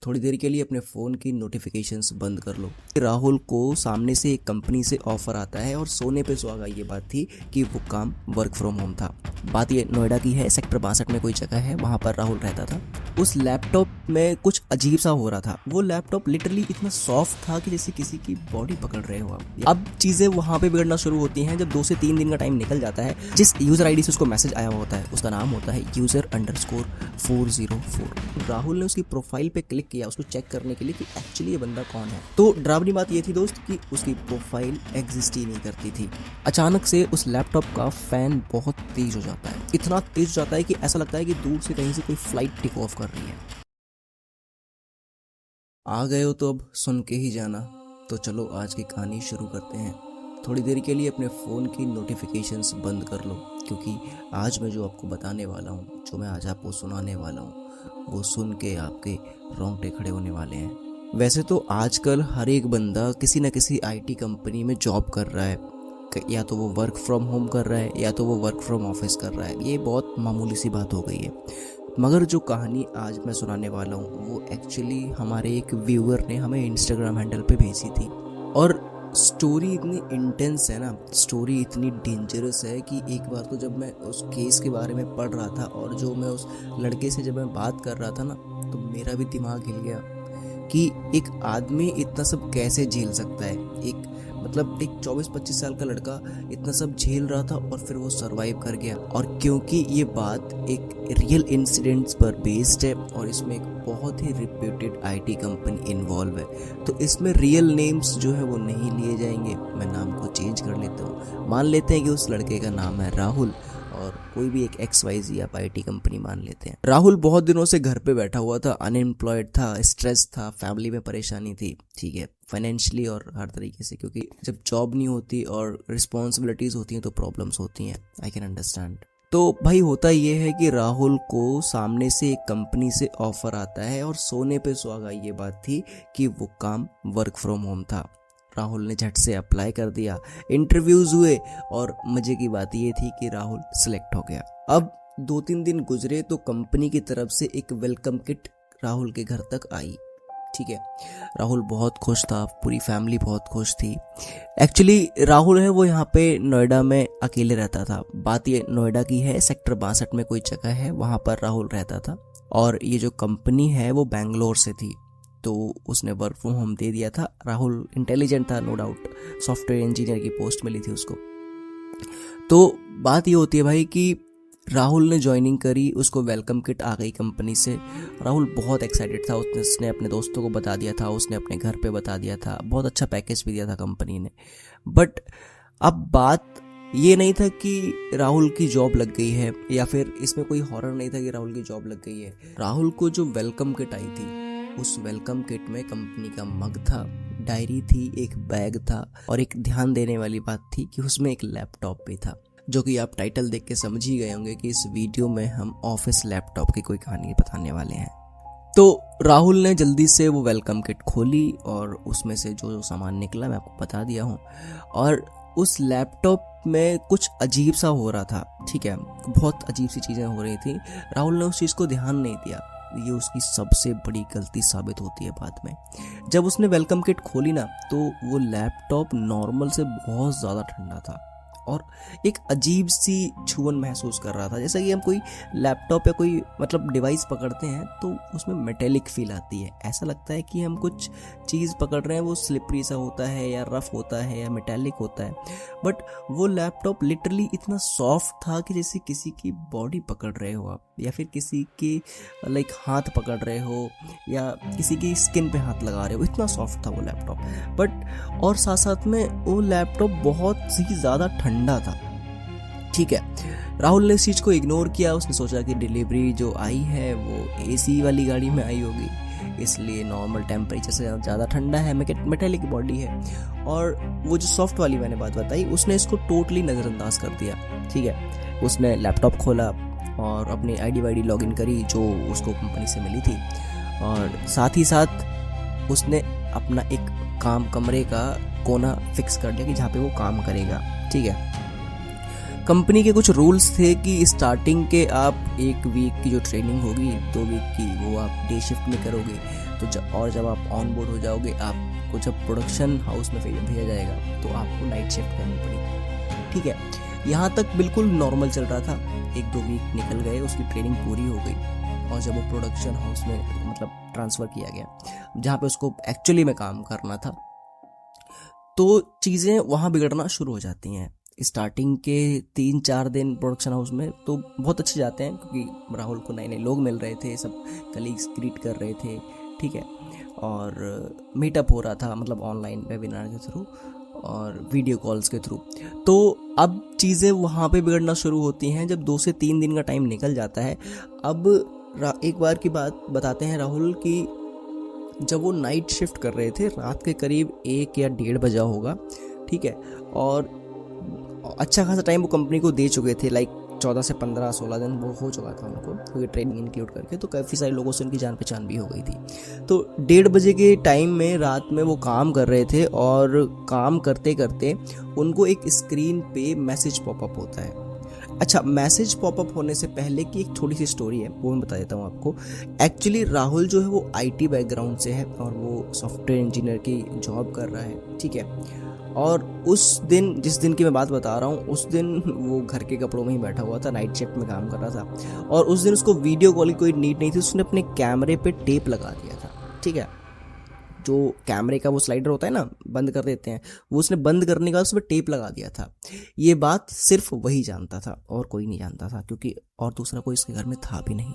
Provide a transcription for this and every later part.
थोड़ी देर के लिए अपने फ़ोन की नोटिफिकेशंस बंद कर लो। राहुल को सामने से एक कंपनी से ऑफर आता है और सोने पे सुहागा ये बात थी कि वो काम वर्क फ्रॉम होम था। बात ये नोएडा की है, सेक्टर 62 में कोई जगह है, वहाँ पर राहुल रहता था। उस लैपटॉप में कुछ अजीब सा हो रहा था। वो लैपटॉप लिटरली इतना सॉफ्ट था कि जैसे किसी की बॉडी पकड़ रहे हो आप। अब चीज़ें वहाँ पे बिगड़ना शुरू होती हैं जब 2 से 3 दिन का टाइम निकल जाता है। जिस यूज़र आईडी से उसको मैसेज आया होता है उसका नाम होता है user_404। राहुल ने उसकी प्रोफाइल पे क्लिक किया उसको चेक करने के लिए कि एक्चुअली ये बंदा कौन है। तो डरावनी बात ये थी दोस्त कि उसकी प्रोफाइल एग्जिस्ट ही नहीं करती थी। अचानक से उस लैपटॉप का फैन बहुत तेज हो जाता है, इतना तेज हो जाता है कि ऐसा लगता है कि दूर से कहीं से कोई फ्लाइट टेक ऑफ कर रही है। आ गए हो तो अब सुन के ही जाना। तो चलो आज की कहानी शुरू करते हैं। थोड़ी देर के लिए अपने फ़ोन की नोटिफिकेशंस बंद कर लो, क्योंकि आज मैं जो आपको बताने वाला हूँ, जो मैं आज आपको सुनाने वाला हूँ, वो सुन के आपके रोंगटे खड़े होने वाले हैं। वैसे तो आजकल हर एक बंदा किसी न किसी आईटी कंपनी में जॉब कर रहा है। या तो वो वर्क फ्रॉम होम कर रहा है या तो वो वर्क फ्रॉम ऑफिस कर रहा है। ये बहुत मामूली सी बात हो गई है। मगर जो कहानी आज मैं सुनाने वाला हूँ वो एक्चुअली हमारे एक व्यूअर ने हमें इंस्टाग्राम हैंडल पे भेजी थी। और स्टोरी इतनी इंटेंस है ना, स्टोरी इतनी डेंजरस है कि एक बार तो जब मैं उस केस के बारे में पढ़ रहा था और जो मैं उस लड़के से जब मैं बात कर रहा था ना, तो मेरा भी दिमाग हिल गया कि एक आदमी इतना सब कैसे झेल सकता है। एक 24-25 साल का लड़का इतना सब झेल रहा था और फिर वो सरवाइव कर गया। और क्योंकि ये बात एक रियल इंसिडेंट्स पर बेस्ड है और इसमें एक बहुत ही रिप्यूटेड आईटी कंपनी इन्वॉल्व है, तो इसमें रियल नेम्स जो है वो नहीं लिए जाएंगे। मैं नाम को चेंज कर लेता हूँ। मान लेते हैं कि उस लड़के का नाम है राहुल और कोई भी एक XYZ आप आईटी कंपनी मान लेते हैं। राहुल बहुत दिनों से घर पे बैठा हुआ था, अनएम्प्लॉयड था, स्ट्रेस था, फैमिली में परेशानी थी, ठीक है, फाइनेंशियली और हर तरीके से, क्योंकि जब जॉब नहीं होती और रिस्पॉन्सिबिलिटीज होती हैं तो प्रॉब्लम्स होती हैं। I can understand. तो भाई होता ये है कि राहुल को सामने से एक कंपनी से ऑफर आता है और सोने पे सुहागा ये बात थी कि वो काम वर्क फ्रॉम होम था। राहुल ने झट से अप्लाई कर दिया, इंटरव्यूज हुए और मजे की बात ये थी कि राहुल सिलेक्ट हो गया। अब 2-3 दिन गुजरे तो कंपनी की तरफ से एक वेलकम किट राहुल के घर तक आई, ठीक है। राहुल बहुत खुश था, पूरी फैमिली बहुत खुश थी। एक्चुअली राहुल है वो यहाँ पे नोएडा में अकेले रहता था। बात ये नोएडा की है, सेक्टर 62 में कोई जगह है, वहाँ पर राहुल रहता था। और ये जो कंपनी है वो बेंगलोर से थी, तो उसने वर्क फ्रॉम होम दे दिया था। राहुल इंटेलिजेंट था, नो डाउट, सॉफ्टवेयर इंजीनियर की पोस्ट मिली थी उसको। तो बात ये होती है भाई कि राहुल ने ज्वाइनिंग करी, उसको वेलकम किट आ गई कंपनी से। राहुल बहुत एक्साइटेड था, उसने अपने दोस्तों को बता दिया था, उसने अपने घर पे बता दिया था, बहुत अच्छा पैकेज भी दिया था कंपनी ने। बट अब बात ये नहीं था कि राहुल की जॉब लग गई है, या फिर इसमें कोई हॉरर नहीं था कि राहुल की जॉब लग गई है। राहुल को जो वेलकम किट आई थी, उस वेलकम किट में कंपनी का मग था, डायरी थी, एक बैग था और एक ध्यान देने वाली बात थी कि उसमें एक लैपटॉप भी था, जो कि आप टाइटल देख के समझ ही गए होंगे कि इस वीडियो में हम ऑफिस लैपटॉप की कोई कहानी बताने वाले हैं। तो राहुल ने जल्दी से वो वेलकम किट खोली और उसमें से जो सामान निकला मैं आपको बता दिया हूँ। और उस लैपटॉप में कुछ अजीब सा हो रहा था, ठीक है, बहुत अजीब सी चीज़ें हो रही थी। राहुल ने उस चीज़ को ध्यान नहीं दिया। ये उसकी सबसे बड़ी गलती साबित होती है बाद में। जब उसने वेलकम किट खोली ना, तो वो लैपटॉप नॉर्मल से बहुत ज़्यादा ठंडा था और एक अजीब सी छुअन महसूस कर रहा था। जैसा कि हम कोई लैपटॉप या कोई डिवाइस पकड़ते हैं तो उसमें मेटेलिक फील आती है, ऐसा लगता है कि हम कुछ चीज़ पकड़ रहे हैं, वो स्लिपरी सा होता है या रफ होता है या मेटेलिक होता है। बट वो लैपटॉप लिटरली इतना सॉफ्ट था कि जैसे किसी की बॉडी पकड़ रहे हो आप, या फिर किसी की हाथ पकड़ रहे हो या किसी की स्किन पे हाथ लगा रहे हो, इतना सॉफ्ट था वो लैपटॉप। बट और साथ साथ में वो लैपटॉप बहुत ही ज़्यादा ठंडा था, ठीक है। राहुल ने इस चीज़ को इग्नोर किया। उसने सोचा कि डिलीवरी जो आई है वो AC वाली गाड़ी में आई होगी, इसलिए नॉर्मल टेम्परेचर से ज़्यादा ठंडा है, मेटेलिक बॉडी है। और वो जो सॉफ्ट वाली मैंने बात बताई, उसने इसको टोटली नज़रअंदाज कर दिया, ठीक है। उसने लैपटॉप खोला और अपनी ID वाईडी लॉगिन करी जो उसको कंपनी से मिली थी, और साथ ही साथ उसने अपना एक कमरे का कोना फिक्स कर लिया कि जहाँ पे वो काम करेगा, ठीक है। कंपनी के कुछ रूल्स थे कि स्टार्टिंग के आप 1 वीक की जो ट्रेनिंग होगी, 2 वीक की, वो आप डे शिफ्ट में करोगे। तो जब आप ऑन बोर्ड हो जाओगे, आपको जब प्रोडक्शन हाउस में भेजा जाएगा तो आपको नाइट शिफ्ट करनी पड़ेगी। ठीक है, यहाँ तक बिल्कुल नॉर्मल चल रहा था। 1-2 वीक निकल गए, उसकी ट्रेनिंग पूरी हो गई और जब वो प्रोडक्शन हाउस में मतलब ट्रांसफ़र किया गया जहाँ पे उसको एक्चुअली में काम करना था, तो चीज़ें वहाँ बिगड़ना शुरू हो जाती हैं। स्टार्टिंग के 3-4 दिन प्रोडक्शन हाउस में तो बहुत अच्छे जाते हैं, क्योंकि राहुल को नए नए लोग मिल रहे थे, सब कलीग्स ग्रीट कर रहे थे। ठीक है, और मीटअप हो रहा था, मतलब ऑनलाइन वेबिनार के थ्रू और वीडियो कॉल्स के थ्रू। तो अब चीज़ें वहाँ पे बिगड़ना शुरू होती हैं जब 2 से 3 दिन का टाइम निकल जाता है। अब एक बार की बात बताते हैं राहुल की, जब वो नाइट शिफ्ट कर रहे थे, रात के करीब 1 या 1:30 बजा होगा। ठीक है, और अच्छा खासा टाइम वो कंपनी को दे चुके थे, लाइक 14 से 15-16 दिन वो हो चुका था उनको, क्योंकि ट्रेनिंग इंक्लूड करके, तो काफ़ी सारे लोगों से उनकी जान पहचान भी हो गई थी। तो 1:30 बजे के टाइम में रात में वो काम कर रहे थे और काम करते करते उनको एक स्क्रीन पे मैसेज पॉपअप होता है। अच्छा, मैसेज पॉपअप होने से पहले की एक छोटी सी स्टोरी है, वो मैं बता देता हूँ आपको। एक्चुअली राहुल जो है वो IT बैकग्राउंड से है और वो सॉफ्टवेयर इंजीनियर की जॉब कर रहा है। ठीक है, और उस दिन, जिस दिन की मैं बात बता रहा हूँ, उस दिन वो घर के कपड़ों में ही बैठा हुआ था, नाइट शिफ्ट में काम कर रहा था। और उस दिन उसको वीडियो कॉल की कोई नीड नहीं थी, उसने अपने कैमरे पे टेप लगा दिया था। ठीक है, जो कैमरे का वो स्लाइडर होता है ना, बंद कर देते हैं, वो उसने बंद करने के बाद उसमें टेप लगा दिया था। ये बात सिर्फ वही जानता था और कोई नहीं जानता था, क्योंकि और दूसरा कोई इसके घर में था भी नहीं।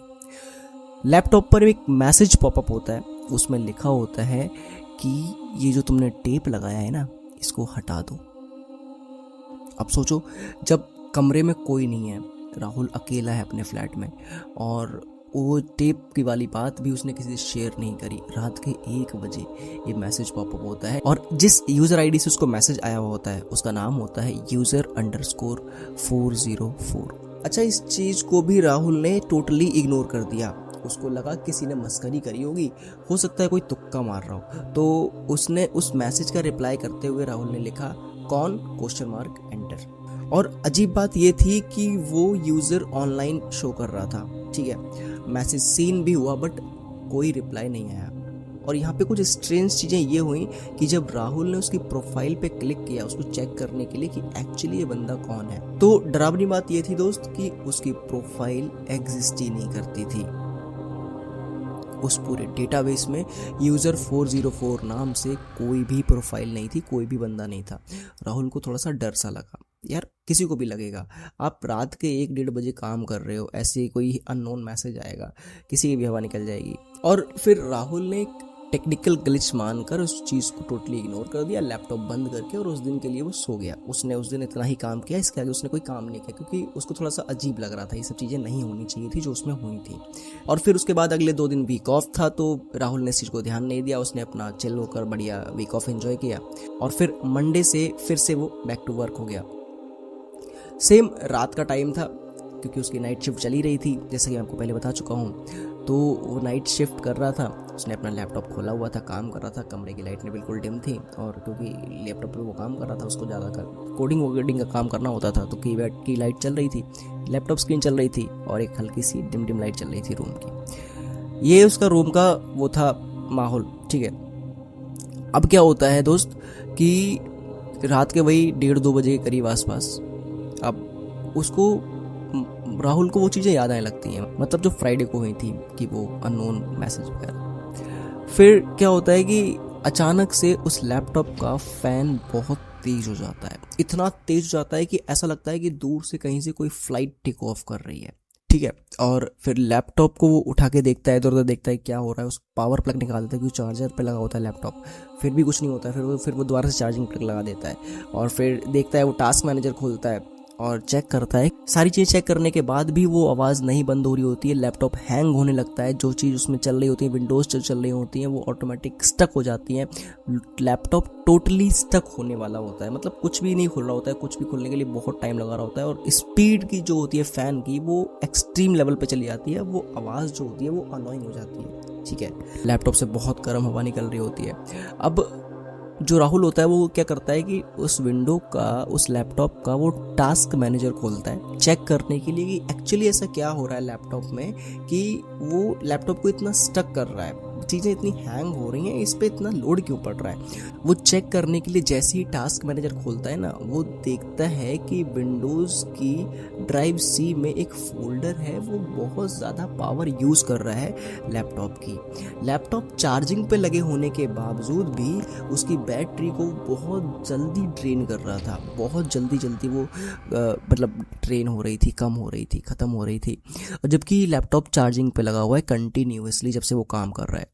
लैपटॉप पर एक मैसेज पॉपअप होता है, उसमें लिखा होता है कि ये जो तुमने टेप लगाया है ना, इसको हटा दो। अब सोचो, जब कमरे में कोई नहीं है, राहुल अकेला है अपने फ्लैट में, और वो टेप की वाली बात भी उसने किसी से शेयर नहीं करी। रात के 1 बजे ये मैसेज पॉपअप होता है और जिस यूज़र आईडी से उसको मैसेज आया हुआ होता है उसका नाम होता है user_404। अच्छा, इस चीज़ को भी राहुल ने टोटली इग्नोर कर दिया। उसको लगा किसी ने मस्करी करी होगी, हो सकता है कोई तुक्का मार रहा हो। तो उसने उस मैसेज का रिप्लाई करते हुए राहुल ने लिखा, कौन एंटर। और अजीब बात ये थी कि वो यूज़र ऑनलाइन शो कर रहा था। ठीक है, मैसेज सीन भी हुआ बट कोई रिप्लाई नहीं आया। और यहाँ पे कुछ स्ट्रेंज चीज़ें ये हुई कि जब राहुल ने उसकी प्रोफाइल पे क्लिक किया उसको चेक करने के लिए कि एक्चुअली ये बंदा कौन है, तो डरावनी बात ये थी दोस्त कि उसकी प्रोफाइल एग्जिस्ट ही नहीं करती थी। उस पूरे डेटाबेस में user404 नाम से कोई भी प्रोफाइल नहीं थी, कोई भी बंदा नहीं था। राहुल को थोड़ा सा डर सा लगा, यार किसी को भी लगेगा, आप रात के 1-1:30 बजे काम कर रहे हो, ऐसे कोई अननोन मैसेज आएगा, किसी की भी हवा निकल जाएगी। और फिर राहुल ने टेक्निकल ग्लिच मानकर उस चीज़ को टोटली इग्नोर कर दिया, लैपटॉप बंद करके, और उस दिन के लिए वो सो गया। उसने उस दिन इतना ही काम किया, इसके आगे उसने कोई काम नहीं किया, क्योंकि उसको थोड़ा सा अजीब लग रहा था, ये सब चीज़ें नहीं होनी चाहिए थी जो उसमें हुई थी। और फिर उसके बाद अगले 2 दिन वीक ऑफ था, तो राहुल ने इस चीज़ को ध्यान नहीं दिया, उसने अपना चिल होकर बढ़िया वीक ऑफ एंजॉय किया। और फिर मंडे से फिर से वो बैक टू वर्क हो गया। सेम रात का टाइम था, क्योंकि उसकी नाइट शिफ्ट चली रही थी, जैसा कि मैं आपको पहले बता चुका हूँ। तो वो नाइट शिफ्ट कर रहा था, उसने अपना लैपटॉप खोला हुआ था, काम कर रहा था, कमरे की लाइट ने बिल्कुल डिम थी, और क्योंकि लैपटॉप पे वो काम कर रहा था, उसको ज़्यादा कोडिंग वोडिंग का काम करना होता था, तो कीबोर्ड की लाइट चल रही थी, लैपटॉप स्क्रीन चल रही थी, और एक हल्की सी डिम लाइट चल रही थी रूम की। ये उसका रूम का वो था माहौल। ठीक है, अब क्या होता है दोस्त कि रात के वही 1:30-2 बजे के करीब आसपास, अब उसको, राहुल को वो चीज़ें याद आने लगती हैं, मतलब जो फ्राइडे को हुई थी कि वो अननोन मैसेज वगैरह। फिर क्या होता है कि अचानक से उस लैपटॉप का फ़ैन बहुत तेज़ हो जाता है, इतना तेज़ हो जाता है कि ऐसा लगता है कि दूर से कहीं से कोई फ्लाइट टेक ऑफ कर रही है। ठीक है, और फिर लैपटॉप को वो उठा के देखता है, इधर उधर देखता है क्या हो रहा है, उस पावर प्लग निकाल देता है, क्योंकि चार्जर पे लगा होता है लैपटॉप, फिर भी कुछ नहीं होता है। फिर वो दोबारा से चार्जिंग प्लग लगा देता है, और फिर देखता है, वो टास्क मैनेजर खोलता है और चेक करता है। सारी चीज़ चेक करने के बाद भी वो आवाज़ नहीं बंद हो रही होती है, लैपटॉप हैंग होने लगता है, जो चीज़ उसमें चल रही होती है, विंडोज़ चल रही होती हैं, वो ऑटोमेटिक स्टक हो जाती हैं। लैपटॉप टोटली स्टक होने वाला होता है, मतलब कुछ भी नहीं खुल रहा होता है, कुछ भी खुलने के लिए बहुत टाइम लगा रहा होता है, और स्पीड की जो होती है फ़ैन की वो एक्सट्रीम लेवल पे चली जाती है, वो आवाज़ जो होती है वो अनोइंग हो जाती है। ठीक है, लैपटॉप से बहुत गर्म हवा निकल रही होती है। अब जो राहुल होता है वो क्या करता है कि उस विंडो का, उस लैपटॉप का वो टास्क मैनेजर खोलता है चेक करने के लिए कि एक्चुअली ऐसा क्या हो रहा है लैपटॉप में कि वो लैपटॉप को इतना स्टक कर रहा है, चीज़ें इतनी हैंग हो रही हैं, इस पे इतना लोड क्यों पड़ रहा है। वो चेक करने के लिए जैसे ही टास्क मैनेजर खोलता है ना, वो देखता है कि विंडोज़ की ड्राइव सी में एक फोल्डर है, वो बहुत ज़्यादा पावर यूज़ कर रहा है लैपटॉप की। लैपटॉप चार्जिंग पे लगे होने के बावजूद भी उसकी बैटरी को बहुत जल्दी ड्रेन कर रहा था, बहुत जल्दी जल्दी वो मतलब ड्रेन हो रही थी, कम हो रही थी, ख़त्म हो रही थी। और जबकि लैपटॉप चार्जिंग पे लगा हुआ है कंटिन्यूअसली जब से वो काम कर रहा है।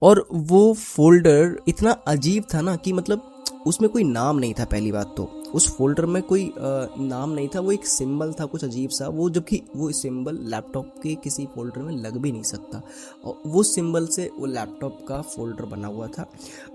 और वो फोल्डर इतना अजीब था ना कि मतलब उसमें कोई नाम नहीं था। पहली बात तो उस फोल्डर में कोई नाम नहीं था, वो एक सिंबल था कुछ अजीब सा, वो जबकि वो सिंबल लैपटॉप के किसी फोल्डर में लग भी नहीं सकता, और वो सिंबल से वो लैपटॉप का फोल्डर बना हुआ था।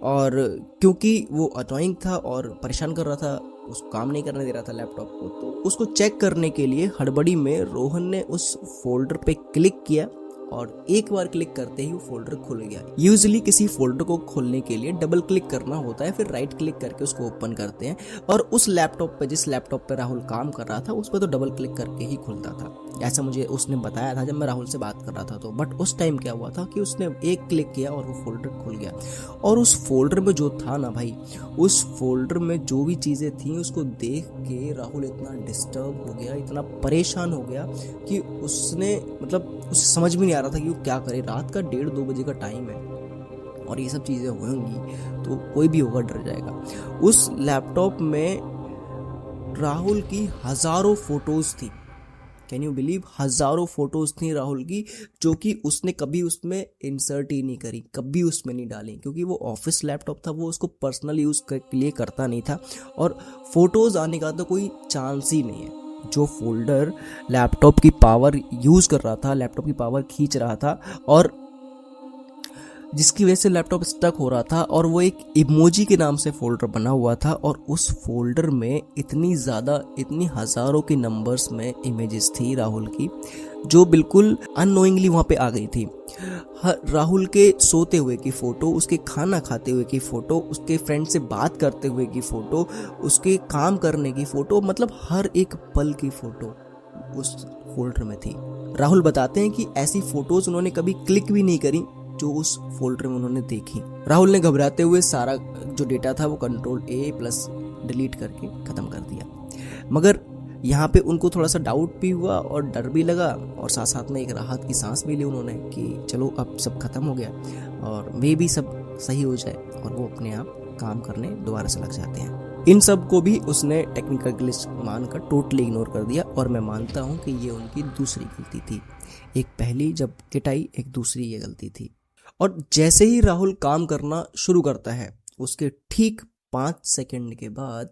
और क्योंकि वो अनोइंग था और परेशान कर रहा था, उसको काम नहीं करने दे रहा था लैपटॉप को, तो उसको चेक करने के लिए हड़बड़ी में रोहन ने उस फोल्डर पे क्लिक किया और एक बार क्लिक करते ही वो फोल्डर खुल गया। यूजुअली किसी फोल्डर को खोलने के लिए डबल क्लिक करना होता है, फिर राइट क्लिक करके उसको ओपन करते हैं, और उस लैपटॉप पे, जिस लैपटॉप पे राहुल काम कर रहा था, उस पर तो डबल क्लिक करके ही खुलता था, ऐसा मुझे उसने बताया था जब मैं राहुल से बात कर रहा था। तो बट उस टाइम क्या हुआ था कि उसने एक क्लिक किया और वो फोल्डर खुल गया। और उस फोल्डर में जो था ना भाई, उस फोल्डर में जो भी चीज़ें थी उसको देख के राहुल इतना डिस्टर्ब हो गया, इतना परेशान हो गया कि उसने मतलब उसे समझ में नहीं आ रहा था कि वो क्या करे। रात का 1:30-2 बजे का टाइम है और ये सब चीज़ें होंगी तो कोई भी होगा डर जाएगा। उस लैपटॉप में राहुल की हज़ारों फोटोज़ थी, कैन यू बिलीव, हज़ारों फोटोज़ थी राहुल की, जो कि उसने कभी उसमें इंसर्ट ही नहीं करी, कभी उसमें नहीं डाली, क्योंकि वो ऑफिस लैपटॉप था, वो उसको पर्सनल यूज़ के लिए करता नहीं था और फोटोज़ आने का तो कोई चांस ही नहीं है। जो फोल्डर लैपटॉप की पावर यूज़ कर रहा था, लैपटॉप की पावर खींच रहा था और जिसकी वजह से लैपटॉप स्टक हो रहा था, और वो एक इमोजी के नाम से फोल्डर बना हुआ था, और उस फोल्डर में इतनी ज़्यादा, इतनी हज़ारों के नंबर्स में इमेजेस थी राहुल की, जो बिल्कुल अननोइंगली वहाँ पे आ गई थी। राहुल के सोते हुए की फ़ोटो, उसके खाना खाते हुए की फ़ोटो, उसके फ्रेंड से बात करते हुए की फ़ोटो, उसके काम करने की फ़ोटो, मतलब हर एक पल की फ़ोटो उस फोल्डर में थी। राहुल बताते हैं कि ऐसी फ़ोटोज़ उन्होंने कभी क्लिक भी नहीं करी जो उस फोल्डर में उन्होंने देखी। राहुल ने घबराते हुए सारा जो डेटा था वो Ctrl+A डिलीट करके ख़त्म कर दिया। मगर यहाँ पे उनको थोड़ा सा डाउट भी हुआ और डर भी लगा, और साथ साथ में एक राहत की सांस भी ली उन्होंने कि चलो अब सब खत्म हो गया और मे भी सब सही हो जाए, और वो अपने आप काम करने दोबारा से लग जाते हैं। इन सब को भी उसने टेक्निकल ग्लिच मानकर टोटली इग्नोर कर दिया, और मैं मानता हूँ कि ये उनकी दूसरी गलती थी। एक पहली जब किट आई, एक दूसरी ये गलती थी। और जैसे ही राहुल काम करना शुरू करता है, उसके ठीक 5 सेकंड के बाद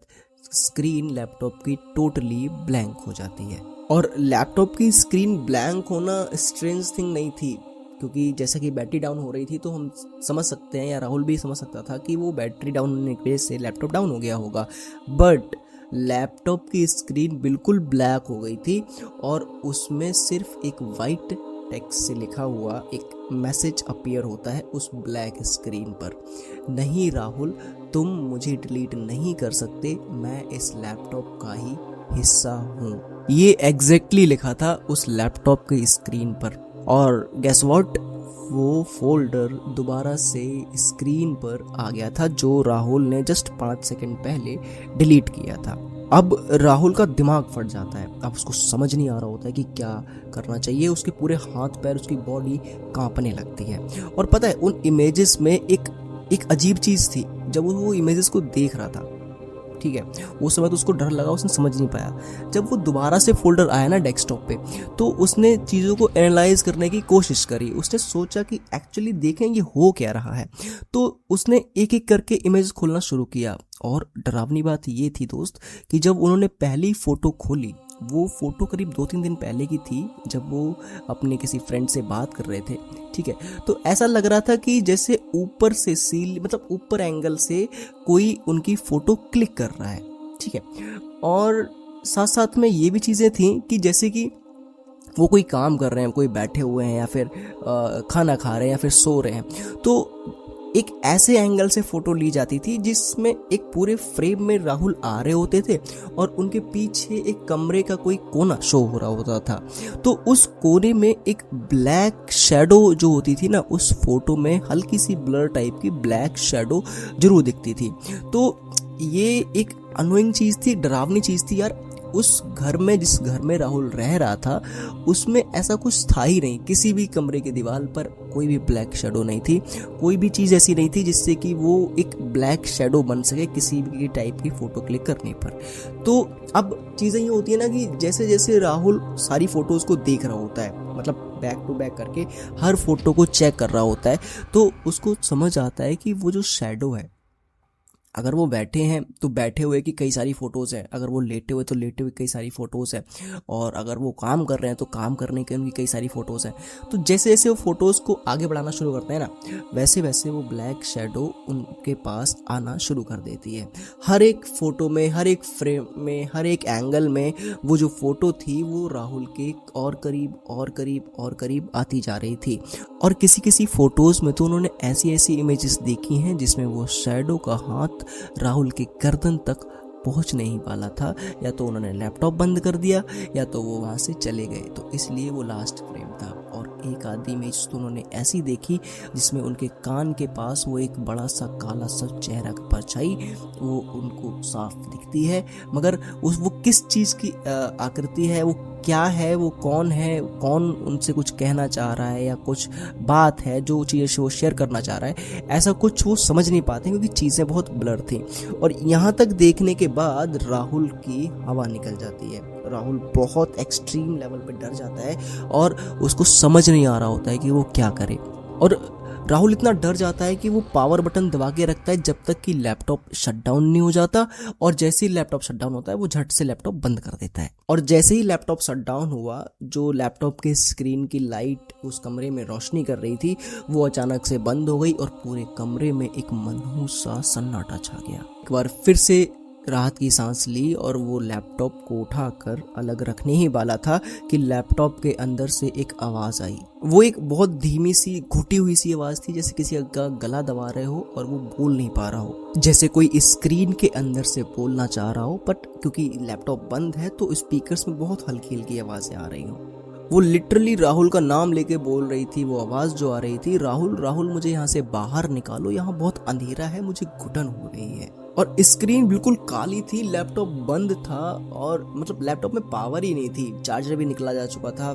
स्क्रीन लैपटॉप की टोटली ब्लैंक हो जाती है। और लैपटॉप की स्क्रीन ब्लैंक होना स्ट्रेंज थिंग नहीं थी, क्योंकि जैसा कि बैटरी डाउन हो रही थी तो हम समझ सकते हैं, या राहुल भी समझ सकता था कि वो बैटरी डाउन होने की वजह से लैपटॉप डाउन हो गया होगा। बट लैपटॉप की स्क्रीन बिल्कुल ब्लैक हो गई थी, और उसमें सिर्फ एक वाइट टेक्स्ट से लिखा हुआ एक मैसेज अपीयर होता है उस ब्लैक स्क्रीन पर, नहीं राहुल, तुम मुझे डिलीट नहीं कर सकते, मैं इस लैपटॉप का ही हिस्सा हूँ। ये एग्जैक्टली लिखा था उस लैपटॉप की स्क्रीन पर। और गेस व्हाट, वो फोल्डर दोबारा से स्क्रीन पर आ गया था जो राहुल ने जस्ट 5 सेकंड पहले डिलीट किया था। अब राहुल का दिमाग फट जाता है, अब उसको समझ नहीं आ रहा होता है कि क्या करना चाहिए। उसके पूरे हाथ पैर, उसकी बॉडी कांपने लगती है। और पता है, उन इमेजेस में एक अजीब चीज़ थी। जब वो इमेजेस को देख रहा था, ठीक है, उस समय तो उसको डर लगा, उसने समझ नहीं पाया। जब वो दोबारा से फोल्डर आया ना डेस्कटॉप पे, तो उसने चीज़ों को एनालाइज करने की कोशिश करी। उसने सोचा कि एक्चुअली देखें ये हो क्या रहा है। तो उसने एक एक करके इमेज खोलना शुरू किया। और डरावनी बात ये थी दोस्त कि जब उन्होंने पहली फ़ोटो खोली, वो फ़ोटो करीब 2-3 दिन पहले की थी, जब वो अपने किसी फ्रेंड से बात कर रहे थे, ठीक है। तो ऐसा लग रहा था कि जैसे ऊपर से मतलब ऊपर एंगल से कोई उनकी फ़ोटो क्लिक कर रहा है, ठीक है। और साथ साथ में ये भी चीज़ें थी कि जैसे कि वो कोई काम कर रहे हैं, कोई बैठे हुए हैं, या फिर खाना खा रहे हैं, या फिर सो रहे हैं। तो एक ऐसे एंगल से फोटो ली जाती थी जिसमें एक पूरे फ्रेम में राहुल आ रहे होते थे और उनके पीछे एक कमरे का कोई कोना शो हो रहा होता था। तो उस कोने में एक ब्लैक शैडो जो होती थी ना, उस फोटो में हल्की सी ब्लर टाइप की ब्लैक शैडो जरूर दिखती थी। तो ये एक अनोइंग चीज थी, डरावनी चीज थी यार। उस घर में, जिस घर में राहुल रह रहा था, उसमें ऐसा कुछ था ही नहीं। किसी भी कमरे की दीवार पर कोई भी ब्लैक शैडो नहीं थी, कोई भी चीज़ ऐसी नहीं थी जिससे कि वो एक ब्लैक शैडो बन सके किसी भी टाइप की फ़ोटो क्लिक करने पर। तो अब चीज़ें ये होती है ना कि जैसे जैसे राहुल सारी फ़ोटोज़ को देख रहा होता है, मतलब बैक टू बैक करके हर फोटो को चेक कर रहा होता है, तो उसको समझ आता है कि वो जो शैडो है, अगर वो बैठे हैं तो बैठे हुए की कई सारी फ़ोटोज़ हैं, अगर वो लेटे हुए तो लेटे हुए कई सारी फ़ोटोज़ हैं, और अगर वो काम कर रहे हैं तो काम करने की उनकी कई सारी फ़ोटोज़ हैं। तो जैसे जैसे वो फ़ोटोज़ को आगे बढ़ाना शुरू करते हैं ना, वैसे वैसे वो ब्लैक शैडो उनके पास आना शुरू कर देती है। हर एक फ़ोटो में, हर एक फ्रेम में, हर एक एंगल में वो जो फ़ोटो थी वो राहुल के और करीब और करीब और करीब आती जा रही थी। और किसी किसी फ़ोटोज़ में तो उन्होंने ऐसी ऐसी इमेजेस देखी हैं जिसमें वो शैडो का हाथ राहुल की गर्दन तक पहुंच नहीं वाला था। या तो उन्होंने लैपटॉप बंद कर दिया या तो वो वहां से चले गए, तो इसलिए वो लास्ट फ्रेम था। और एक आधी इमेज तो उन्होंने ऐसी देखी जिसमें उनके कान के पास वो एक बड़ा सा काला सा चेहरा का परछाई वो उनको साफ दिखती है, मगर वो किस चीज़ की आकृति है, वो क्या है, वो कौन है, कौन उनसे कुछ कहना चाह रहा है या कुछ बात है जो चीज़ें वो शेयर करना चाह रहा है, ऐसा कुछ वो समझ नहीं पाते क्योंकि चीज़ें बहुत ब्लर थी। और यहाँ तक देखने के बाद राहुल की हवा निकल जाती है। राहुल बहुत एक्सट्रीम लेवल पे डर जाता है और उसको समझ नहीं आ रहा होता है कि वो क्या करे। और राहुल इतना डर जाता है कि वो पावर बटन दबा के रखता है जब तक कि लैपटॉप शटडाउन नहीं हो जाता, और जैसे ही लैपटॉप शटडाउन होता है वो झट से लैपटॉप बंद कर देता है। और जैसे ही लैपटॉप शटडाउन हुआ, जो लैपटॉप के स्क्रीन की लाइट उस कमरे में रोशनी कर रही थी वो अचानक से बंद हो गई और पूरे कमरे में एक मनहूस सा सन्नाटा छा गया। एक बार फिर से राहत की सांस ली और वो लैपटॉप को उठाकर अलग रखने ही वाला था कि लैपटॉप के अंदर से एक आवाज़ आई। वो एक बहुत धीमी सी घुटी हुई सी आवाज़ थी, जैसे किसी का गला दबा रहे हो और वो बोल नहीं पा रहा हो, जैसे कोई स्क्रीन के अंदर से बोलना चाह रहा हो, बट क्योंकि लैपटॉप बंद है तो स्पीकर्स में बहुत हल्की हल्की आवाज़ें आ रही हो। वो लिटरली राहुल का नाम लेके बोल रही थी। वो आवाज़ जो आ रही थी, राहुल राहुल मुझे यहाँ से बाहर निकालो, यहाँ बहुत अंधेरा है, मुझे घुटन हो रही है। और स्क्रीन बिल्कुल काली थी, लैपटॉप बंद था, और मतलब लैपटॉप में पावर ही नहीं थी, चार्जर भी निकला जा चुका था,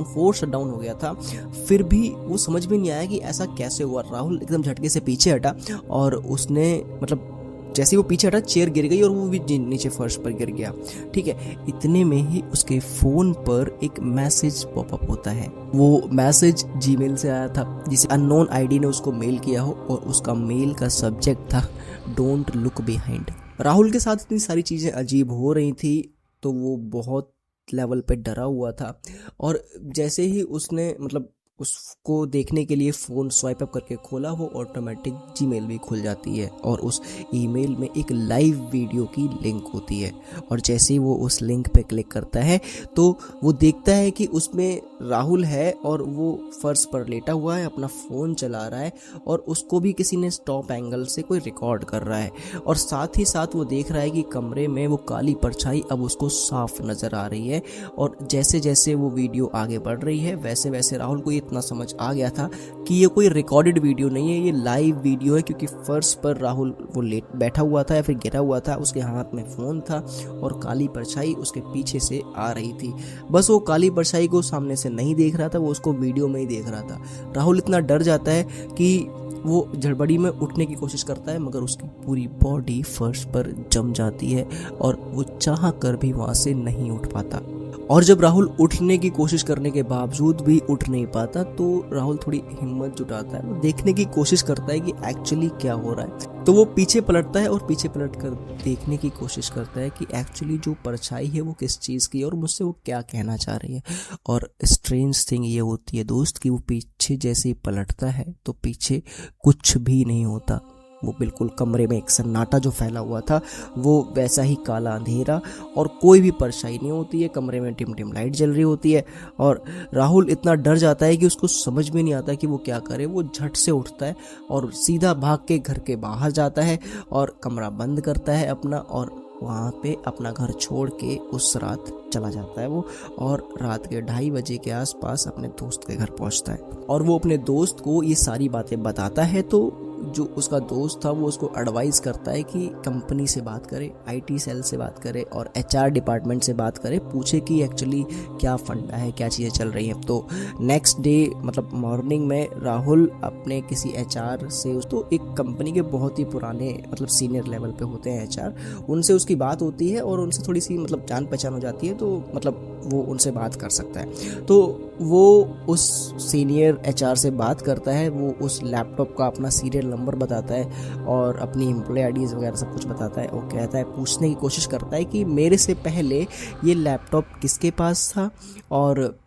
फोर्स शटडाउन हो गया था। फिर भी वो समझ में नहीं आया कि ऐसा कैसे हुआ। राहुल एकदम झटके से पीछे हटा और उसने मतलब जैसे वो पीछे हटा चेयर गिर गई और वो भी नीचे फर्श पर गिर गया। ठीक है, इतने में ही उसके फ़ोन पर एक मैसेज पॉपअप होता है। वो मैसेज जीमेल से आया था, जिसे अननोन आईडी ने उसको मेल किया हो, और उसका मेल का सब्जेक्ट था डोंट लुक बिहाइंड। राहुल के साथ इतनी सारी चीज़ें अजीब हो रही थी तो वो बहुत लेवल पे डरा हुआ था। और जैसे ही उसने मतलब उसको देखने के लिए फ़ोन स्वाइप अप करके खोला, वो ऑटोमेटिक जीमेल भी खुल जाती है और उस ईमेल में एक लाइव वीडियो की लिंक होती है। और जैसे ही वो उस लिंक पे क्लिक करता है तो वो देखता है कि उसमें राहुल है और वो फर्श पर लेटा हुआ है, अपना फ़ोन चला रहा है, और उसको भी किसी ने टॉप एंगल से कोई रिकॉर्ड कर रहा है। और साथ ही साथ वो देख रहा है कि कमरे में वो काली परछाई अब उसको साफ नज़र आ रही है। और जैसे जैसे वो वीडियो आगे बढ़ रही है वैसे वैसे राहुल को इतना समझ आ गया था कि ये कोई रिकॉर्डेड वीडियो नहीं है, ये लाइव वीडियो है। क्योंकि फर्श पर राहुल वो लेट बैठा हुआ था या फिर गिरा हुआ था, उसके हाथ में फ़ोन था और काली परछाई उसके पीछे से आ रही थी। बस वो काली परछाई को सामने से नहीं देख रहा था, वो उसको वीडियो में ही देख रहा था। राहुल इतना डर जाता है कि वो झड़बड़ी में उठने की कोशिश करता है, मगर उसकी पूरी बॉडी फर्श पर जम जाती है और वो चाह कर भी वहाँ से नहीं उठ पाता। और जब राहुल उठने की कोशिश करने के बावजूद भी उठ नहीं पाता तो राहुल थोड़ी हिम्मत जुटाता है, वो देखने की कोशिश करता है कि एक्चुअली क्या हो रहा है। तो वो पीछे पलटता है और पीछे पलट कर देखने की कोशिश करता है कि एक्चुअली जो परछाई है वो किस चीज़ की है और मुझसे वो क्या कहना चाह रही है। और स्ट्रेंज थिंग ये होती है दोस्त कि वो पीछे जैसे ही पलटता है तो पीछे कुछ भी नहीं होता। वो बिल्कुल कमरे में एक सन्नाटा जो फैला हुआ था वो वैसा ही काला अंधेरा, और कोई भी परछाई नहीं होती है, कमरे में टिम टिम लाइट जल रही होती है। और राहुल इतना डर जाता है कि उसको समझ में नहीं आता कि वो क्या करे। वो झट से उठता है और सीधा भाग के घर के बाहर जाता है और कमरा बंद करता है अपना, और वहाँ पे अपना घर छोड़ के उस रात चला जाता है वो। और रात के 2:30 बजे के आसपास अपने दोस्त के घर पहुँचता है और वो अपने दोस्त को ये सारी बातें बताता है। तो जो उसका दोस्त था वो उसको एडवाइस करता है कि कंपनी से बात करे, आईटी सेल से बात करे और एचआर डिपार्टमेंट से बात करे, पूछे कि एक्चुअली क्या फंडा है, क्या चीज़ें चल रही हैं। तो नेक्स्ट डे मतलब मॉर्निंग में राहुल अपने किसी एचआर से, तो एक कंपनी के बहुत ही पुराने मतलब सीनियर लेवल पे होते हैं एचआर, उनसे उसकी बात होती है और उनसे थोड़ी सी मतलब जान पहचान हो जाती है, तो मतलब वो उनसे बात कर सकता है। तो वो उस सीनियर एचआर से बात करता है, वो उस लैपटॉप का अपना सीरियल नंबर बताता है और अपनी एम्प्लॉय आईडीज़ वगैरह सब कुछ बताता है। वो कहता है, पूछने की कोशिश करता है कि मेरे से पहले ये लैपटॉप किसके पास था और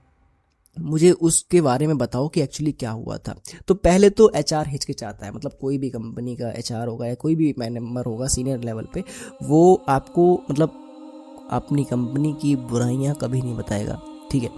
मुझे उसके बारे में बताओ कि एक्चुअली क्या हुआ था। तो पहले तो एचआर हिचकिचाता है, मतलब कोई भी कंपनी का एचआर होगा या कोई भी मैनेजर होगा सीनियर लेवल पे, वो आपको मतलब अपनी कंपनी की बुराइयां कभी नहीं बताएगा, ठीक है।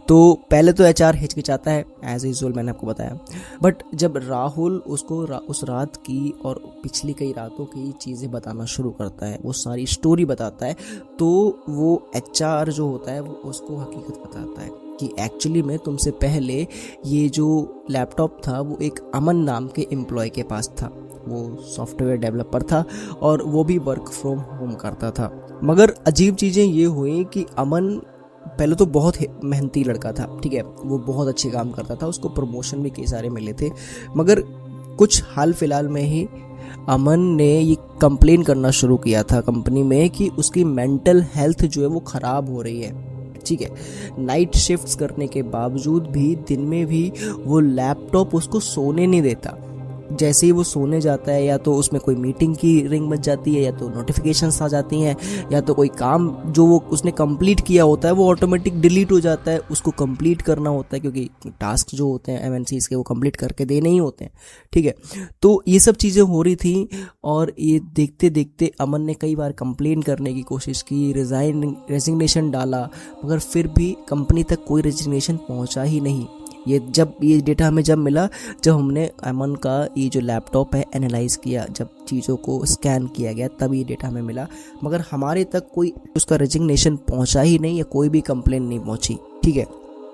तो पहले तो एचआर हिचकिचाता है, एज यूजुअल मैंने आपको बताया। बट जब राहुल उसको उस रात की और पिछली कई रातों की चीज़ें बताना शुरू करता है, वो सारी स्टोरी बताता है, तो वो एचआर जो होता है वो उसको हकीकत बताता है कि एक्चुअली में तुमसे पहले ये जो लैपटॉप था वो एक अमन नाम के एम्प्लॉय के पास था। वो सॉफ्टवेयर डेवलपर था और वो भी वर्क फ्रॉम होम करता था। मगर अजीब चीज़ें ये हुई कि अमन पहले तो बहुत मेहनती लड़का था, ठीक है, वो बहुत अच्छे काम करता था, उसको प्रमोशन भी कई सारे मिले थे। मगर कुछ हाल फिलहाल में ही अमन ने ये कंप्लेन करना शुरू किया था कंपनी में कि उसकी मेंटल हेल्थ जो है वो ख़राब हो रही है, ठीक है। नाइट शिफ्ट्स करने के बावजूद भी दिन में भी वो लैपटॉप उसको सोने नहीं देता। जैसे ही वो सोने जाता है या तो उसमें कोई मीटिंग की रिंग बज जाती है, या तो नोटिफिकेशंस आ जाती हैं, या तो कोई काम जो वो उसने कंप्लीट किया होता है वो ऑटोमेटिक डिलीट हो जाता है, उसको कंप्लीट करना होता है क्योंकि टास्क जो होते हैं एमएनसीज के वो कंप्लीट करके देने ही होते हैं, ठीक है। तो ये सब चीज़ें हो रही थी और ये देखते देखते अमन ने कई बार कंप्लेन करने की कोशिश की, रेजिग्नेशन डाला, मगर फिर भी कंपनी तक कोई रेजिग्नेशन पहुँचा ही नहीं। ये डेटा हमें जब मिला, जब हमने अमन का ये जो लैपटॉप है एनालाइज किया, जब चीज़ों को स्कैन किया गया, तब ये डेटा हमें मिला, मगर हमारे तक कोई उसका रेजिग्नेशन पहुंचा ही नहीं या कोई भी कंप्लेन नहीं पहुंची, ठीक है।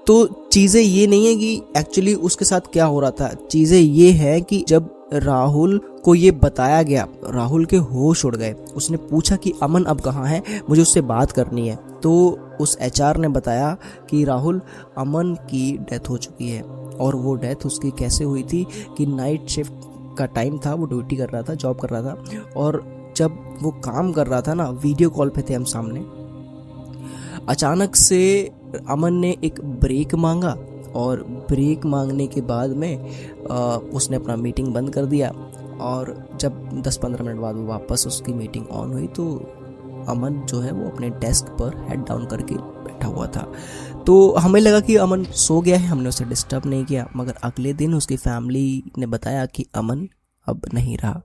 तो चीज़ें ये नहीं है कि एक्चुअली उसके साथ क्या हो रहा था, चीज़ें ये है कि जब राहुल को ये बताया गया, राहुल के होश उड़ गए। उसने पूछा कि अमन अब कहाँ है, मुझे उससे बात करनी है। तो उस एचआर ने बताया कि राहुल, अमन की डेथ हो चुकी है। और वो डेथ उसकी कैसे हुई थी कि नाइट शिफ्ट का टाइम था, वो ड्यूटी कर रहा था, जॉब कर रहा था, और जब वो काम कर रहा था ना, वीडियो कॉल पे थे हम सामने, अचानक से अमन ने एक ब्रेक मांगा और ब्रेक मांगने के बाद में उसने अपना मीटिंग बंद कर दिया। और जब 10-15 मिनट बाद वो वापस उसकी मीटिंग ऑन हुई तो अमन जो है वो अपने डेस्क पर हेड डाउन करके बैठा हुआ था। तो हमें लगा कि अमन सो गया है, हमने उसे डिस्टर्ब नहीं किया, मगर अगले दिन उसकी फैमिली ने बताया कि अमन अब नहीं रहा।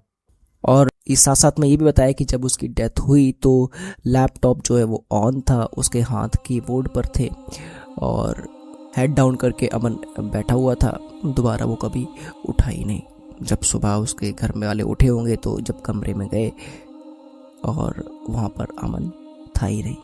और इस साथ साथ में ये भी बताया कि जब उसकी डेथ हुई तो लैपटॉप जो है वो ऑन था, उसके हाथ कीबोर्ड पर थे और हेड डाउन करके अमन बैठा हुआ था, दोबारा वो कभी उठा ही नहीं। जब सुबह उसके घर में वाले उठे होंगे तो जब कमरे में गए और वहाँ पर अमन था ही नहीं।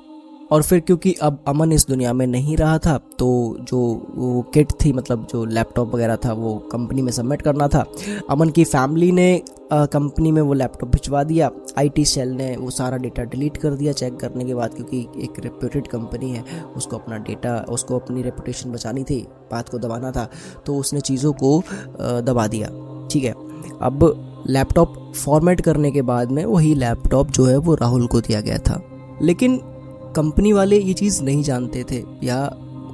और फिर क्योंकि अब अमन इस दुनिया में नहीं रहा था तो जो वो किट थी, मतलब जो लैपटॉप वगैरह था, वो कंपनी में सबमिट करना था। अमन की फैमिली ने कंपनी में वो लैपटॉप भिजवा दिया। आईटी सेल ने वो सारा डेटा डिलीट कर दिया चेक करने के बाद, क्योंकि एक रेप्यूटेड कंपनी है, उसको अपना डेटा, उसको अपनी रेपुटेशन बचानी थी, बात को दबाना था, तो उसने चीज़ों को दबा दिया, ठीक है। अब लैपटॉप फॉर्मेट करने के बाद में वही लैपटॉप जो है वो राहुल को दिया गया था। लेकिन कंपनी वाले ये चीज़ नहीं जानते थे या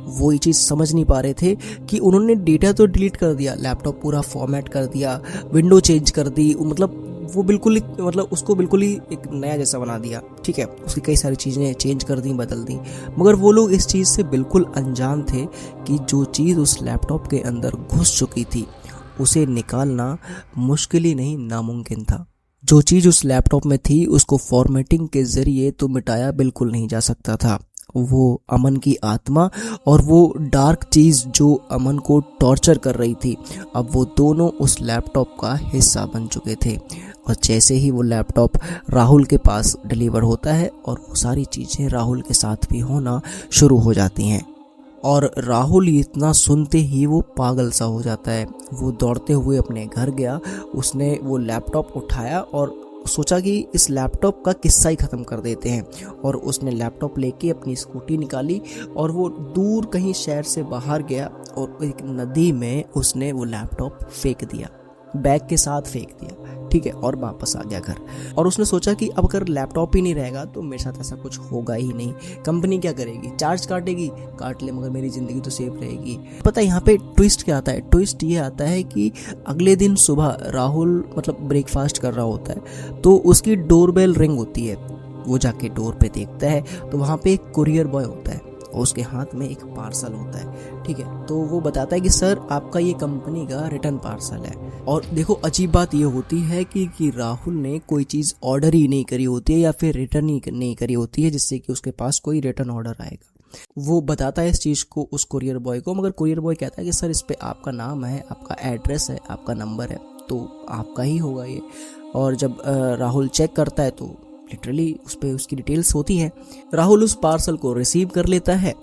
वो ये चीज़ समझ नहीं पा रहे थे कि उन्होंने डेटा तो डिलीट कर दिया, लैपटॉप पूरा फॉर्मेट कर दिया, विंडो चेंज कर दी, मतलब वो बिल्कुल ही, मतलब उसको बिल्कुल ही एक नया जैसा बना दिया, ठीक है। उसकी कई सारी चीज़ें चेंज कर दी, बदल दी, मगर वो लोग इस चीज़ से बिल्कुल अनजान थे कि जो चीज़ उस लैपटॉप के अंदर घुस चुकी थी उसे निकालना मुश्किल ही नहीं नामुमकिन था। जो चीज़ उस लैपटॉप में थी उसको फॉर्मेटिंग के ज़रिए तो मिटाया बिल्कुल नहीं जा सकता था। वो अमन की आत्मा और वो डार्क चीज़ जो अमन को टॉर्चर कर रही थी, अब वो दोनों उस लैपटॉप का हिस्सा बन चुके थे। और जैसे ही वो लैपटॉप राहुल के पास डिलीवर होता है और वो सारी चीज़ें राहुल के साथ भी होना शुरू हो जाती हैं। और राहुल इतना सुनते ही वो पागल सा हो जाता है। वो दौड़ते हुए अपने घर गया, उसने वो लैपटॉप उठाया और सोचा कि इस लैपटॉप का किस्सा ही ख़त्म कर देते हैं। और उसने लैपटॉप लेके अपनी स्कूटी निकाली और वो दूर कहीं शहर से बाहर गया और एक नदी में उसने वो लैपटॉप फेंक दिया, बैग के साथ फेंक दिया, ठीक है, और वापस आ गया घर। और उसने सोचा कि अब अगर लैपटॉप ही नहीं रहेगा तो मेरे साथ ऐसा कुछ होगा ही नहीं। कंपनी क्या करेगी, चार्ज काटेगी, काट ले, मगर मेरी ज़िंदगी तो सेफ रहेगी। पता है यहाँ पे ट्विस्ट क्या आता है? ट्विस्ट ये आता है कि अगले दिन सुबह राहुल मतलब ब्रेकफास्ट कर रहा होता है तो उसकी डोरबेल रिंग होती है। वो जाके डोर पे देखता है तो वहाँ पे एक कुरियर बॉय होता है और उसके हाथ में एक पार्सल होता है, ठीक है। तो वो बताता है कि सर आपका ये कंपनी का रिटर्न पार्सल है। और देखो अजीब बात ये होती है कि राहुल ने कोई चीज़ ऑर्डर ही नहीं करी होती है या फिर रिटर्न ही नहीं करी होती है जिससे कि उसके पास कोई रिटर्न ऑर्डर आएगा। वो बताता है इस चीज़ को उस कुरियर बॉय को, मगर कुरियर बॉय कहता है कि सर इस पे आपका नाम है, आपका एड्रेस है, आपका नंबर है, तो आपका ही होगा ये। और जब राहुल चेक करता है तो लिटरली उस पर उसकी डिटेल्स होती हैं। राहुल उस पार्सल को रिसीव कर लेता है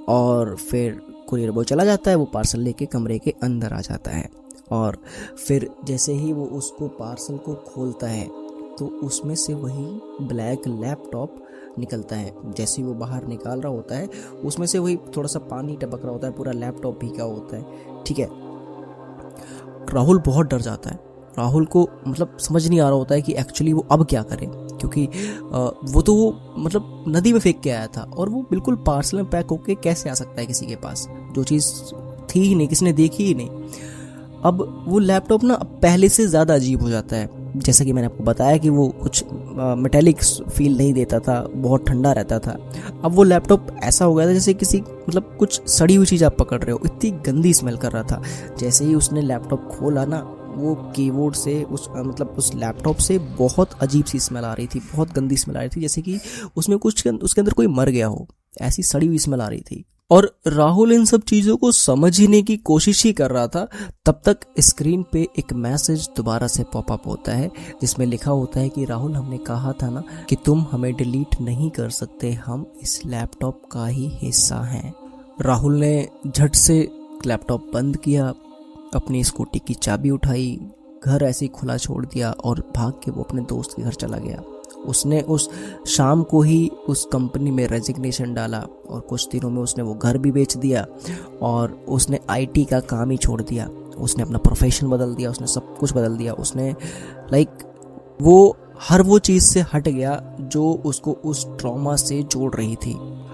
और फिर कुरियर बॉय चला जाता है, वो पार्सल लेके कमरे के अंदर आ जाता है। और फिर जैसे ही वो उसको पार्सल को खोलता है तो उसमें से वही ब्लैक लैपटॉप निकलता है। जैसे ही वो बाहर निकाल रहा होता है उसमें से वही थोड़ा सा पानी टपक रहा होता है, पूरा लैपटॉप भीगा होता है, ठीक है। राहुल बहुत डर जाता है। राहुल को मतलब समझ नहीं आ रहा होता है कि एक्चुअली वो अब क्या करे, क्योंकि वो तो मतलब नदी में फेंक के आया था और वो बिल्कुल पार्सल में पैक होके कैसे आ सकता है किसी के पास, जो चीज़ थी ही नहीं, किसी ने देखी ही नहीं। अब वो लैपटॉप ना पहले से ज़्यादा अजीब हो जाता है। जैसा कि मैंने आपको बताया कि वो कुछ मेटेलिक फील नहीं देता था, बहुत ठंडा रहता था। अब वो लैपटॉप ऐसा हो गया था जैसे किसी मतलब कुछ सड़ी हुई चीज़ आप पकड़ रहे हो, इतनी गंदी स्मेल कर रहा था। जैसे ही उसने लैपटॉप खोला ना, वो कीबोर्ड से उस लैपटॉप से बहुत अजीब सी स्मेल आ रही थी, बहुत गंदी स्मेल आ रही थी, जैसे कि उसमें कुछ उसके अंदर कोई मर गया हो, ऐसी सड़ी हुई स्मेल आ रही थी। और राहुल इन सब चीज़ों को समझने की कोशिश ही कर रहा था। तब तक स्क्रीन पे एक मैसेज दोबारा से पॉपअप होता है जिसमें लिखा होता है कि राहुल हमने कहा था ना कि तुम हमें डिलीट नहीं कर सकते, हम इस लैपटॉप का ही हिस्सा हैं। राहुल ने झट से लैपटॉप बंद किया, अपनी स्कूटी की चाबी उठाई, घर ऐसे ही खुला छोड़ दिया और भाग के वो अपने दोस्त के घर चला गया। उसने उस शाम को ही उस कंपनी में रेजिग्नेशन डाला और कुछ दिनों में उसने वो घर भी बेच दिया और उसने आईटी का काम ही छोड़ दिया। उसने अपना प्रोफेशन बदल दिया, उसने सब कुछ बदल दिया। उसने वो हर वो चीज़ से हट गया जो उसको उस ट्रॉमा से जोड़ रही थी।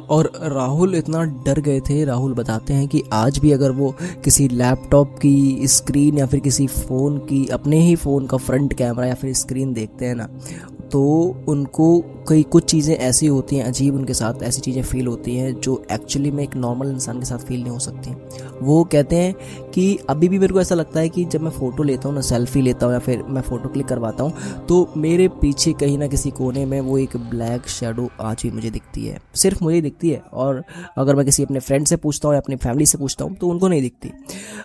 और राहुल इतना डर गए थे, राहुल बताते हैं कि आज भी अगर वो किसी लैपटॉप की स्क्रीन या फिर किसी फ़ोन की, अपने ही फ़ोन का फ्रंट कैमरा या फिर स्क्रीन देखते हैं ना, तो उनको कई कुछ चीज़ें ऐसी होती हैं, अजीब उनके साथ ऐसी चीज़ें फ़ील होती हैं जो एक्चुअली में एक नॉर्मल इंसान के साथ फ़ील नहीं हो सकती। वो कहते हैं कि अभी भी मेरे को ऐसा लगता है कि जब मैं फ़ोटो लेता हूँ ना, सेल्फ़ी लेता हूँ या फिर मैं फ़ोटो क्लिक करवाता हूँ, तो मेरे पीछे कहीं ना किसी कोने में वो एक ब्लैक शेडो आज भी मुझे दिखती है, सिर्फ मुझे दिखती है। और अगर मैं किसी अपने फ्रेंड से पूछता हूँ या अपनी फैमिली से पूछता हूँ तो उनको नहीं दिखती।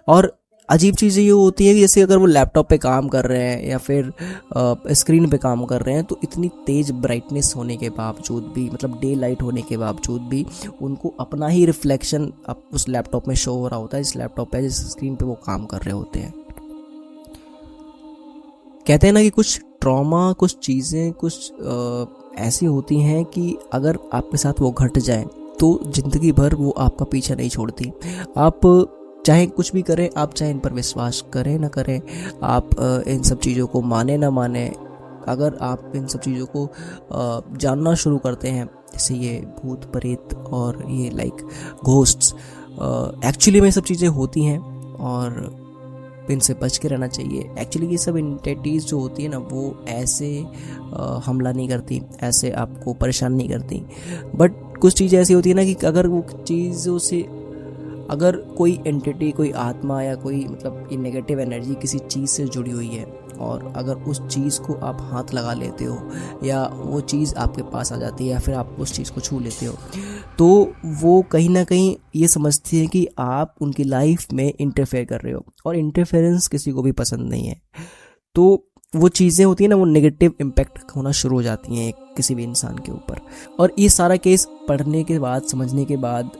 और अजीब चीज़ ये होती है कि जैसे अगर वो लैपटॉप पे काम कर रहे हैं या फिर स्क्रीन पे काम कर रहे हैं तो इतनी तेज़ ब्राइटनेस होने के बावजूद भी, मतलब डे लाइट होने के बावजूद भी, उनको अपना ही रिफ्लेक्शन उस लैपटॉप में शो हो रहा होता है, जिस लैपटॉप पे जिस स्क्रीन पे वो काम कर रहे होते हैं। कहते हैं ना कि कुछ ट्रॉमा, कुछ चीज़ें कुछ ऐसी होती हैं कि अगर आपके साथ वो घट जाए तो ज़िंदगी भर वो आपका पीछा नहीं छोड़ती। आप चाहे कुछ भी करें, आप चाहे इन पर विश्वास करें ना करें, आप इन सब चीज़ों को माने ना माने, अगर आप इन सब चीज़ों को जानना शुरू करते हैं, जैसे ये भूत प्रेत और ये घोस्ट्स, एक्चुअली में सब चीज़ें होती हैं और इनसे बच के रहना चाहिए। एक्चुअली ये सब एंटिटीज़ जो होती है ना, वो ऐसे हमला नहीं करती, ऐसे आपको परेशान नहीं करती। बट कुछ चीज़ें ऐसी होती है ना कि अगर वो चीज़ों से अगर कोई एंटिटी, कोई आत्मा या कोई मतलब ये नेगेटिव एनर्जी किसी चीज़ से जुड़ी हुई है और अगर उस चीज़ को आप हाथ लगा लेते हो या वो चीज़ आपके पास आ जाती है या फिर आप उस चीज़ को छू लेते हो, तो वो कहीं ना कहीं ये समझती है कि आप उनकी लाइफ में इंटरफेयर कर रहे हो, और इंटरफेरेंस किसी को भी पसंद नहीं है। तो वो चीज़ें होती हैं ना, वो नेगेटिव इम्पैक्ट होना शुरू हो जाती हैं किसी भी इंसान के ऊपर। और ये सारा केस पढ़ने के बाद, समझने के बाद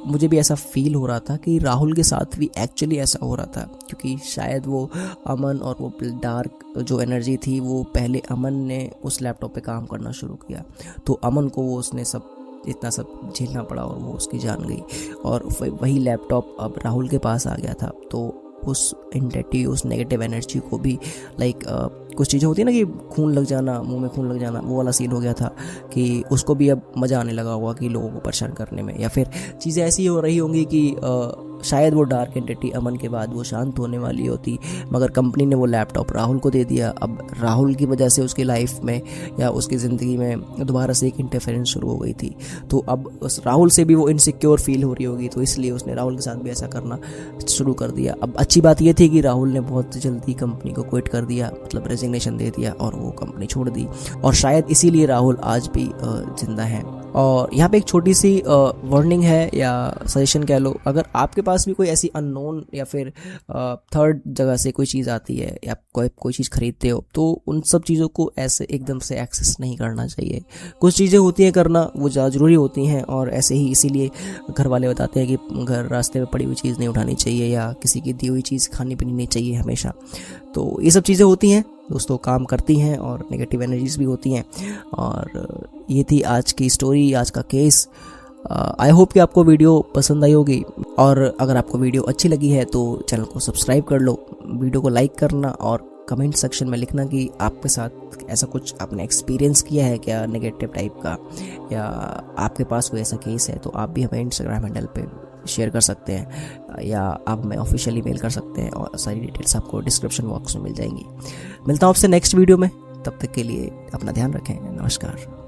मुझे भी ऐसा फील हो रहा था कि राहुल के साथ भी एक्चुअली ऐसा हो रहा था, क्योंकि शायद वो अमन और वो डार्क जो एनर्जी थी, वो पहले अमन ने उस लैपटॉप पे काम करना शुरू किया, तो अमन को वो उसने सब इतना सब झेलना पड़ा और वो उसकी जान गई, और वही लैपटॉप अब राहुल के पास आ गया था। तो उस एंटिटी, उस नेगेटिव एनर्जी को भी लाइक कुछ चीज़ें होती है ना कि खून लग जाना, मुंह में खून लग जाना, वो वाला सीन हो गया था कि उसको भी अब मज़ा आने लगा होगा कि लोगों को परेशान करने में, या फिर चीज़ें ऐसी हो रही होंगी कि शायद वो डार्क एंटिटी अमन के बाद वो शांत होने वाली होती, मगर कंपनी ने वो लैपटॉप राहुल को दे दिया। अब राहुल की वजह से उसकी लाइफ में या उसकी ज़िंदगी में दोबारा से एक इंटरफेरेंस शुरू हो गई थी। तो अब उस राहुल से भी वो इनसिक्योर फील हो रही होगी, तो इसलिए उसने राहुल के साथ भी ऐसा करना शुरू कर दिया। अब अच्छी बात ये थी कि राहुल ने बहुत जल्दी कंपनी को क्विट कर दिया, मतलब रेजिग्नेशन दे दिया और वो कंपनी छोड़ दी, और शायद इसीलिए राहुल आज भी जिंदा है। और यहाँ पे एक छोटी सी वार्निंग है या सजेशन कह लो, अगर आपके पास भी कोई ऐसी अननोन या फिर थर्ड जगह से कोई चीज़ आती है या कोई चीज़ खरीदते हो, तो उन सब चीज़ों को ऐसे एकदम से एक्सेस नहीं करना चाहिए। कुछ चीज़ें होती हैं करना, वो ज़्यादा ज़रूरी होती हैं, और ऐसे ही इसीलिए घर वाले बताते हैं कि घर रास्ते में पड़ी हुई चीज़ नहीं उठानी चाहिए या किसी की दी हुई चीज़ खानी पीनी नहीं चाहिए हमेशा। तो ये सब चीज़ें होती हैं दोस्तों, काम करती हैं और नेगेटिव एनर्जीज भी होती हैं। और ये थी आज की स्टोरी, आज का केस। आई होप कि आपको वीडियो पसंद आई होगी, और अगर आपको वीडियो अच्छी लगी है तो चैनल को सब्सक्राइब कर लो, वीडियो को लाइक करना और कमेंट सेक्शन में लिखना कि आपके साथ ऐसा कुछ आपने एक्सपीरियंस किया है क्या नेगेटिव टाइप का, या आपके पास कोई ऐसा केस है तो आप भी हमें इंस्टाग्राम हैंडल पे शेयर कर सकते हैं, या आप हमें ऑफिशियली मेल कर सकते हैं, और सारी डिटेल्स आपको डिस्क्रिप्शन बॉक्स में मिल जाएंगी। मिलता हूँ आपसे नेक्स्ट वीडियो में, तब तक के लिए अपना ध्यान रखें। नमस्कार।